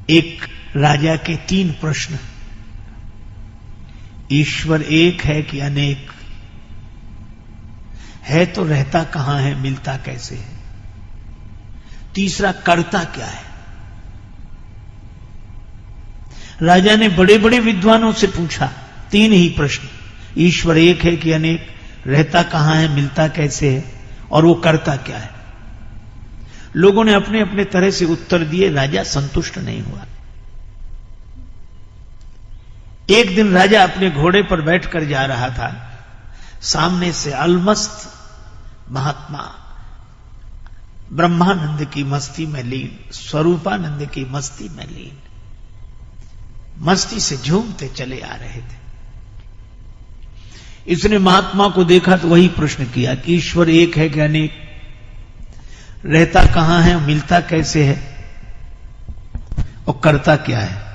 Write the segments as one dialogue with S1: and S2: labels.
S1: एक राजा के 3 प्रश्न। ईश्वर एक है कि अनेक है, तो रहता कहां है, मिलता कैसे है? तीसरा, करता क्या है? राजा ने बड़े बड़े विद्वानों से पूछा 3 ही प्रश्न। ईश्वर एक है कि अनेक, रहता कहां है, मिलता कैसे है, और वो करता क्या है? लोगों ने अपने अपने तरह से उत्तर दिए। राजा संतुष्ट नहीं हुआ। एक दिन राजा अपने घोड़े पर बैठकर जा रहा था। सामने से अलमस्त महात्मा ब्रह्मानंद की मस्ती में लीन, स्वरूपानंद की मस्ती में लीन, मस्ती से झूमते चले आ रहे थे। इसने महात्मा को देखा तो वही प्रश्न किया कि ईश्वर एक है कि अनेक, रहता कहां है, मिलता कैसे है, और करता क्या है?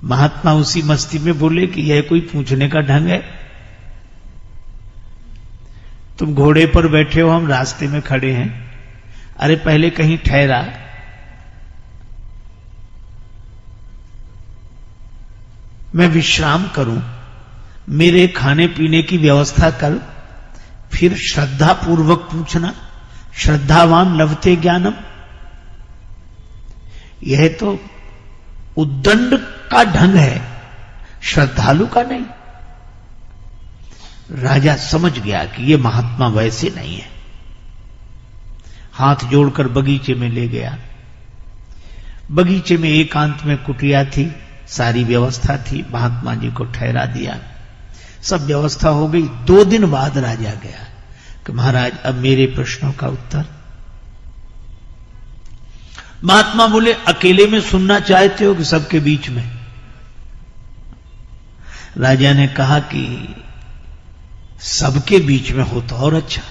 S1: महात्मा उसी मस्ती में बोले कि यह कोई पूछने का ढंग है? तुम घोड़े पर बैठे हो, हम रास्ते में खड़े हैं। अरे पहले कहीं ठहरा, मैं विश्राम करूं, मेरे खाने पीने की व्यवस्था कर, फिर श्रद्धा पूर्वक पूछना। श्रद्धावान लभते ज्ञानम। यह तो उद्दंड का ढंग है, श्रद्धालु का नहीं। राजा समझ गया कि यह महात्मा वैसे नहीं है। हाथ जोड़कर बगीचे में ले गया। बगीचे में एकांत में कुटिया थी, सारी व्यवस्था थी। महात्मा जी को ठहरा दिया, सब व्यवस्था हो गई। 2 दिन बाद राजा गया कि महाराज अब मेरे प्रश्नों का उत्तर। महात्मा बोले अकेले में सुनना चाहते हो कि सबके बीच में? राजा ने कहा कि सबके बीच में हो तो और अच्छा,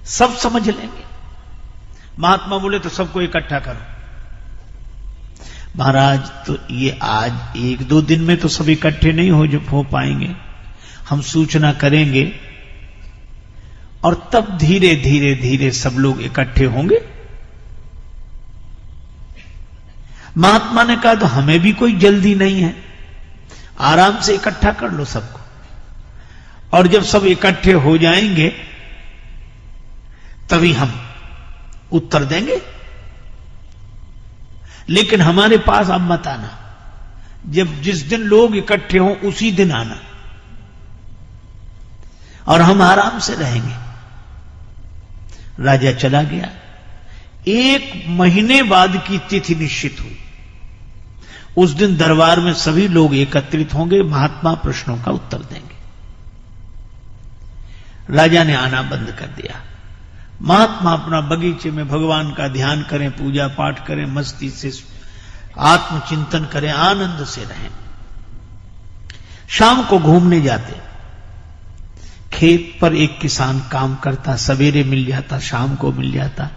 S1: सब समझ लेंगे। महात्मा बोले तो सबको इकट्ठा करो। महाराज तो ये आज 1-2 दिन में तो सब इकट्ठे नहीं हो पाएंगे, हम सूचना करेंगे और तब धीरे धीरे धीरे सब लोग इकट्ठे होंगे। महात्मा ने कहा तो हमें भी कोई जल्दी नहीं है, आराम से इकट्ठा कर लो सबको, और जब सब इकट्ठे हो जाएंगे तभी हम उत्तर देंगे। लेकिन हमारे पास अब मत आना, जब जिस दिन लोग इकट्ठे हों उसी दिन आना, और हम आराम से रहेंगे। राजा चला गया। 1 महीने बाद की तिथि निश्चित हुई। उस दिन दरबार में सभी लोग एकत्रित होंगे, महात्मा प्रश्नों का उत्तर देंगे। राजा ने आना बंद कर दिया। महात्मा अपना बगीचे में भगवान का ध्यान करें, पूजा पाठ करें, मस्ती से आत्मचिंतन करें, आनंद से रहें। शाम को घूमने जाते। खेत पर एक किसान काम करता, सवेरे मिल जाता, शाम को मिल जाता।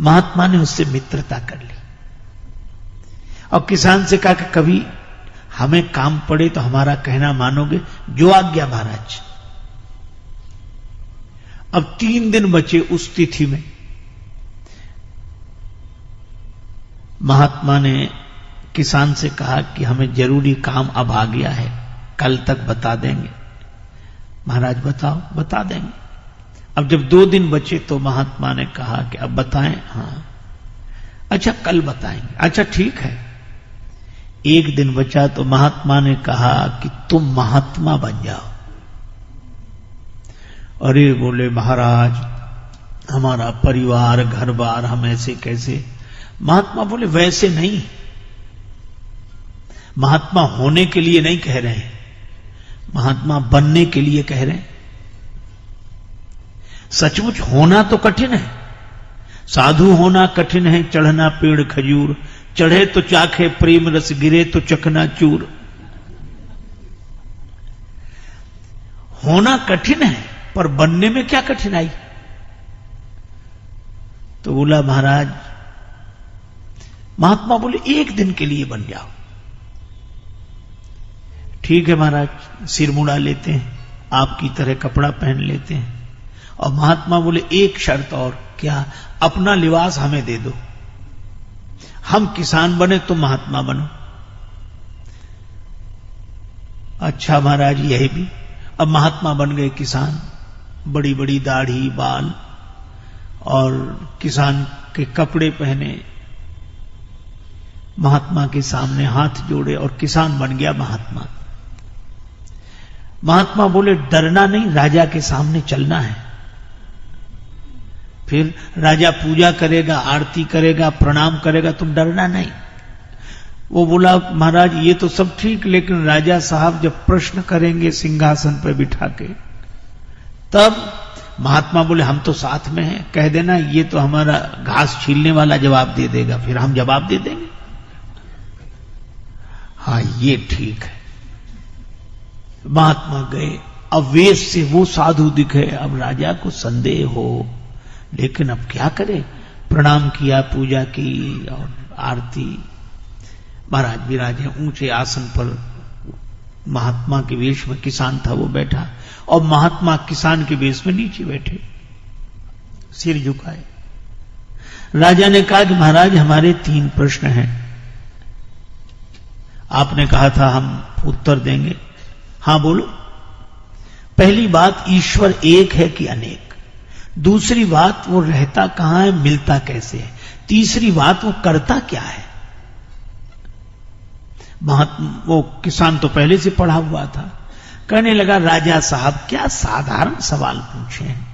S1: महात्मा ने उससे मित्रता कर ली और किसान से कहा कि कभी हमें काम पड़े तो हमारा कहना मानोगे? जो आज्ञा महाराज। अब 3 दिन बचे उस तिथि में। महात्मा ने किसान से कहा कि हमें जरूरी काम अब आ गया है, कल तक बता देंगे? महाराज बताओ। बता देंगे। अब जब 2 दिन बचे तो महात्मा ने कहा कि अब बताएं? हाँ। अच्छा कल बताएंगे। अच्छा ठीक है। 1 दिन बचा तो महात्मा ने कहा कि तुम महात्मा बन जाओ। अरे बोले महाराज हमारा परिवार घर बार, हम ऐसे कैसे? महात्मा बोले वैसे नहीं, महात्मा होने के लिए नहीं कह रहे हैं, महात्मा बनने के लिए कह रहे हैं। सचमुच होना तो कठिन है, साधु होना कठिन है। चढ़ना पेड़ खजूर, चढ़े तो चाखे प्रेम रस, गिरे तो चकना चूर। होना कठिन है, पर बनने में क्या कठिनाई? तो बोला महाराज, महात्मा बोले 1 दिन के लिए बन जाओ। ठीक है महाराज, सिर मुड़ा लेते हैं, आपकी तरह कपड़ा पहन लेते हैं। और महात्मा बोले एक शर्त और। क्या? अपना लिबास हमें दे दो। हम किसान बने तो महात्मा बनो। अच्छा महाराज, यही भी। अब महात्मा बन गए किसान, बड़ी बड़ी दाढ़ी बाल और किसान के कपड़े पहने, महात्मा के सामने हाथ जोड़े और किसान बन गया महात्मा। महात्मा बोले डरना नहीं, राजा के सामने चलना है। फिर राजा पूजा करेगा, आरती करेगा, प्रणाम करेगा, तुम डरना नहीं। वो बोला महाराज ये तो सब ठीक, लेकिन राजा साहब जब प्रश्न करेंगे सिंहासन पर बिठा के, तब महात्मा बोले हम तो साथ में हैं, कह देना ये तो हमारा घास छीलने वाला जवाब दे देगा, फिर हम जवाब दे देंगे। हाँ ये ठीक है। महात्मा गए, अब वेश से वो साधु दिखे, अब राजा को संदेह हो, लेकिन अब क्या करे, प्रणाम किया, पूजा की और आरती। महाराज विराजे ऊंचे आसन पर, महात्मा के वेश में किसान था वो बैठा, और महात्मा किसान के वेश में नीचे बैठे, सिर झुकाए। राजा ने कहा कि महाराज हमारे 3 प्रश्न हैं, आपने कहा था हम उत्तर देंगे। हां बोलो। पहली बात, ईश्वर एक है कि अनेक? दूसरी बात, वो रहता कहां है, मिलता कैसे है? तीसरी बात, वो करता क्या है? वो किसान तो पहले से पढ़ा हुआ था, कहने लगा राजा साहब क्या साधारण सवाल पूछे हैं,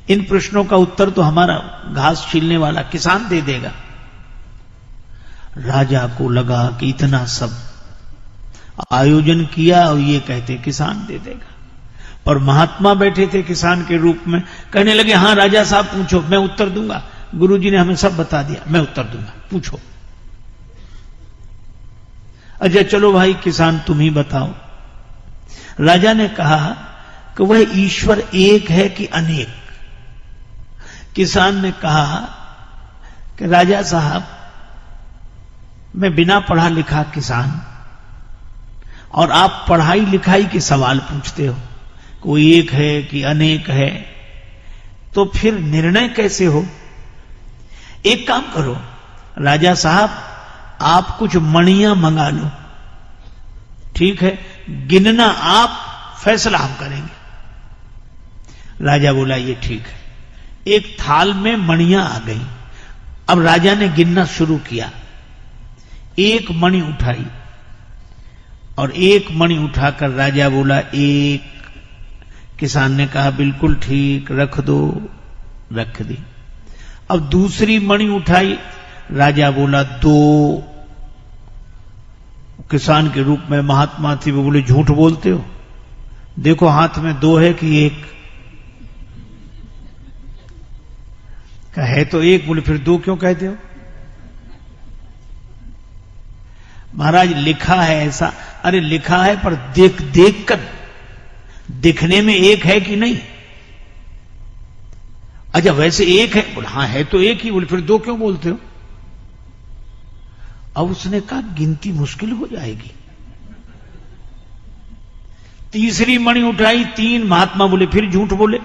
S1: इन प्रश्नों का उत्तर तो हमारा घास छीलने वाला किसान दे देगा। राजा को लगा कि इतना सब आयोजन किया और ये कहते किसान दे देगा, पर महात्मा बैठे थे किसान के रूप में, कहने लगे हां राजा साहब पूछो, मैं उत्तर दूंगा, गुरुजी ने हमें सब बता दिया, मैं उत्तर दूंगा, पूछो। अच्छा चलो भाई किसान तुम ही बताओ। राजा ने कहा कि वह ईश्वर एक है कि अनेक? किसान ने कहा कि राजा साहब मैं बिना पढ़ा लिखा किसान, और आप पढ़ाई लिखाई के सवाल पूछते हो, कोई एक है कि अनेक है, तो फिर निर्णय कैसे हो? एक काम करो राजा साहब, आप कुछ मणियां मंगा लो, ठीक है, गिनना आप, फैसला हम करेंगे। राजा बोला ये ठीक है। एक थाल में मणियां आ गई, अब राजा ने गिनना शुरू किया, एक मणि उठाई, और एक मणि उठाकर राजा बोला 1। किसान ने कहा बिल्कुल ठीक, रख दो, रख दी। अब दूसरी मणि उठाई, राजा बोला 2। किसान के रूप में महात्मा थी, वो बोले झूठ बोलते हो, देखो हाथ में 2 है कि 1? कहा है तो 1। बोले फिर 2 क्यों कहते हो? महाराज लिखा है ऐसा। अरे लिखा है पर देख देख कर दिखने में 1 है कि नहीं? अच्छा वैसे 1 है? बोले हाँ है तो 1 ही। बोले फिर 2 क्यों बोलते हो? अब उसने कहा गिनती मुश्किल हो जाएगी। तीसरी मणि उठाई, 3। महात्मा बोले फिर झूठ बोले,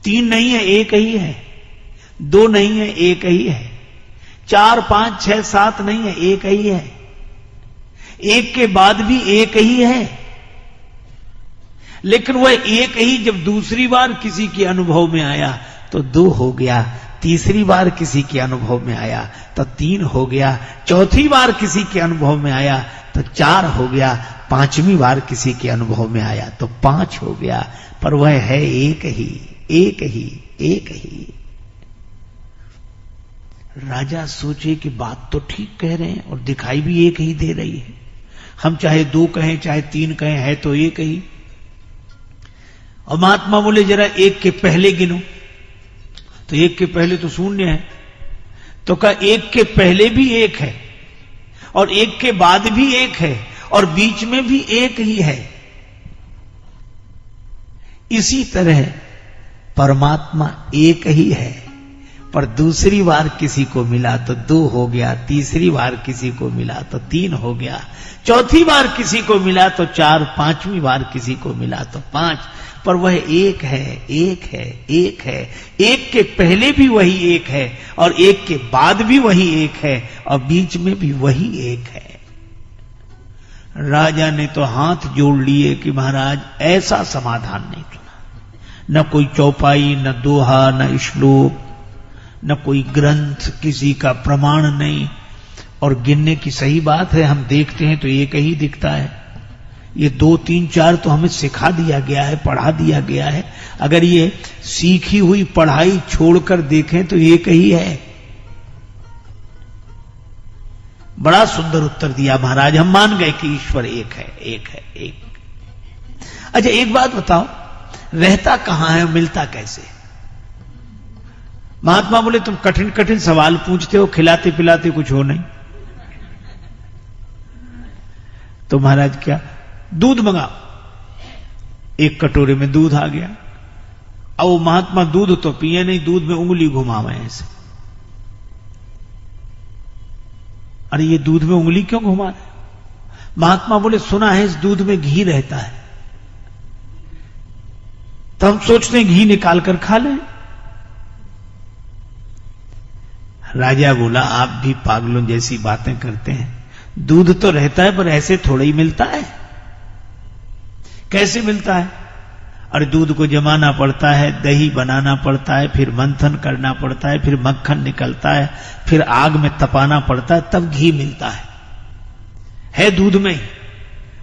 S1: 3 नहीं है, 1 ही है। 2 नहीं है, 1 ही है। 4, 5, 6, 7 नहीं है, 1 ही है। 1 के बाद भी 1 ही है। लेकिन वह 1 ही जब दूसरी बार किसी के अनुभव में आया तो 2 हो गया, तीसरी बार किसी के अनुभव में आया तो 3 हो गया, चौथी बार किसी के अनुभव में आया तो 4 हो गया, 5वीं बार किसी के अनुभव में आया तो 5 हो गया, पर वह है 1 ही, 1 ही, 1 ही। राजा सोचे कि बात तो ठीक कह रहे हैं और दिखाई भी 1 ही दे रही है, हम चाहे 2 कहें चाहे 3 कहें, है तो 1 ही। और महात्मा बोले जरा 1 के पहले गिनो, तो 1 के पहले तो 0 है। तो कहा 1 के पहले भी 1 है और 1 के बाद भी 1 है और बीच में भी 1 ही है। इसी तरह परमात्मा 1 ही है, पर दूसरी बार किसी को मिला तो 2 हो गया, तीसरी बार किसी को मिला तो 3 हो गया, चौथी बार किसी को मिला तो 4, 5वीं बार किसी को मिला तो 5, पर वह एक है, एक है, एक है। एक के पहले भी वही एक है और एक के बाद भी वही एक है और बीच में भी वही एक है। राजा ने तो हाथ जोड़ लिए कि महाराज ऐसा समाधान नहीं सुना। न कोई चौपाई, न दोहा, न श्लोक, न कोई ग्रंथ, किसी का प्रमाण नहीं। और गिनने की सही बात है, हम देखते हैं तो एक ही दिखता है। ये 2, 3, 4 तो हमें सिखा दिया गया है, पढ़ा दिया गया है। अगर ये सीखी हुई पढ़ाई छोड़कर देखें तो एक ही है। बड़ा सुंदर उत्तर दिया महाराज, हम मान गए कि ईश्वर एक है, एक है, एक। अच्छा एक बात बताओ, रहता कहां है, मिलता कैसे? महात्मा बोले तुम कठिन कठिन सवाल पूछते हो, खिलाते पिलाते कुछ हो नहीं। तो महाराज क्या, दूध मंगाओ। एक कटोरे में दूध आ गया। अब वो महात्मा दूध तो पिए नहीं, दूध में उंगली घुमावे ऐसे। अरे ये दूध में उंगली क्यों घुमा रहे? महात्मा बोले सुना है इस दूध में घी रहता है। तो हम सोचते हैं घी निकाल कर खा लें। राजा बोला आप भी पागलों जैसी बातें करते हैं। दूध तो रहता है पर ऐसे थोड़ा ही मिलता है। कैसे मिलता है? और दूध को जमाना पड़ता है, दही बनाना पड़ता है, फिर मंथन करना पड़ता है, फिर मक्खन निकलता है, फिर आग में तपाना पड़ता है, तब घी मिलता है दूध में ही।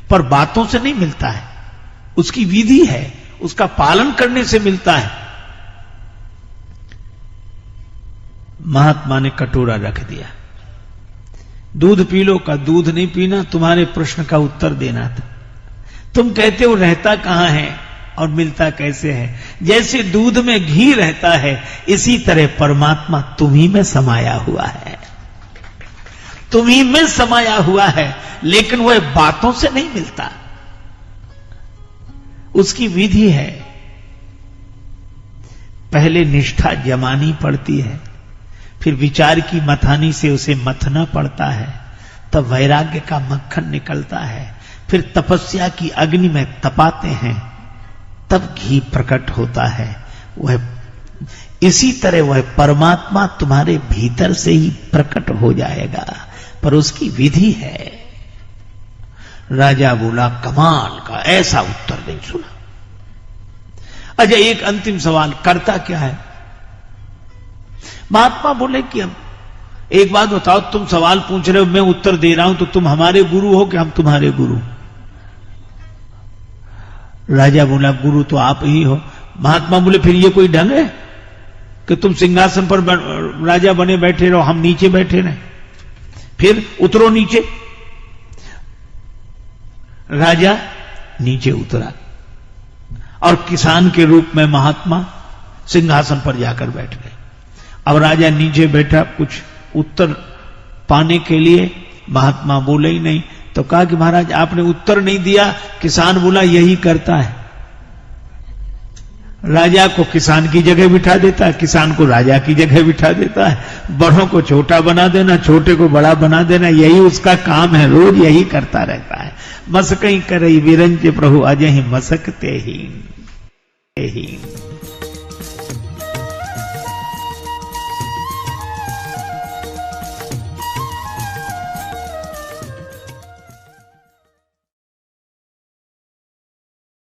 S1: पर बातों से नहीं मिलता है, उसकी विधि है, उसका पालन करने से मिलता है। महात्मा ने कटोरा रख दिया। दूध पी लो का, दूध नहीं पीना, तुम्हारे प्रश्न का उत्तर देना था। तुम कहते हो रहता कहां है और मिलता कैसे है? जैसे दूध में घी रहता है, इसी तरह परमात्मा तुम्ही में समाया हुआ है, तुम्ही में समाया हुआ है, लेकिन वह बातों से नहीं मिलता, उसकी विधि है। पहले निष्ठा जमानी पड़ती है, फिर विचार की मथानी से उसे मथना पड़ता है, तब वैराग्य का मक्खन निकलता है, फिर तपस्या की अग्नि में तपाते हैं, तब घी प्रकट होता है। वह इसी तरह वह परमात्मा तुम्हारे भीतर से ही प्रकट हो जाएगा, पर उसकी विधि है। राजा बोला कमाल का, ऐसा उत्तर नहीं सुना। अच्छा एक अंतिम सवाल, करता क्या है? महात्मा बोले कि हम एक बात बताओ, तुम सवाल पूछ रहे हो, मैं उत्तर दे रहा हूं, तो तुम हमारे गुरु हो कि हम तुम्हारे गुरु? राजा बोला गुरु तो आप ही हो। महात्मा बोले फिर ये कोई ढंग है कि तुम सिंहासन पर राजा बने बैठे रहो, हम नीचे बैठे रहे? फिर उतरो नीचे। राजा नीचे उतरा और किसान के रूप में महात्मा सिंहासन पर जाकर बैठ गए। अब राजा नीचे बैठा, कुछ उत्तर पाने के लिए महात्मा बोले ही नहीं, तो कहा कि महाराज आपने उत्तर नहीं दिया। किसान बोला यही करता है, राजा को किसान की जगह बिठा देता है, किसान को राजा की जगह बिठा देता है, बड़ों को छोटा बना देना, छोटे को बड़ा बना देना, यही उसका काम है, रोज यही करता रहता है। मसकई करई विरंज प्रभु अजहि मसकते ही।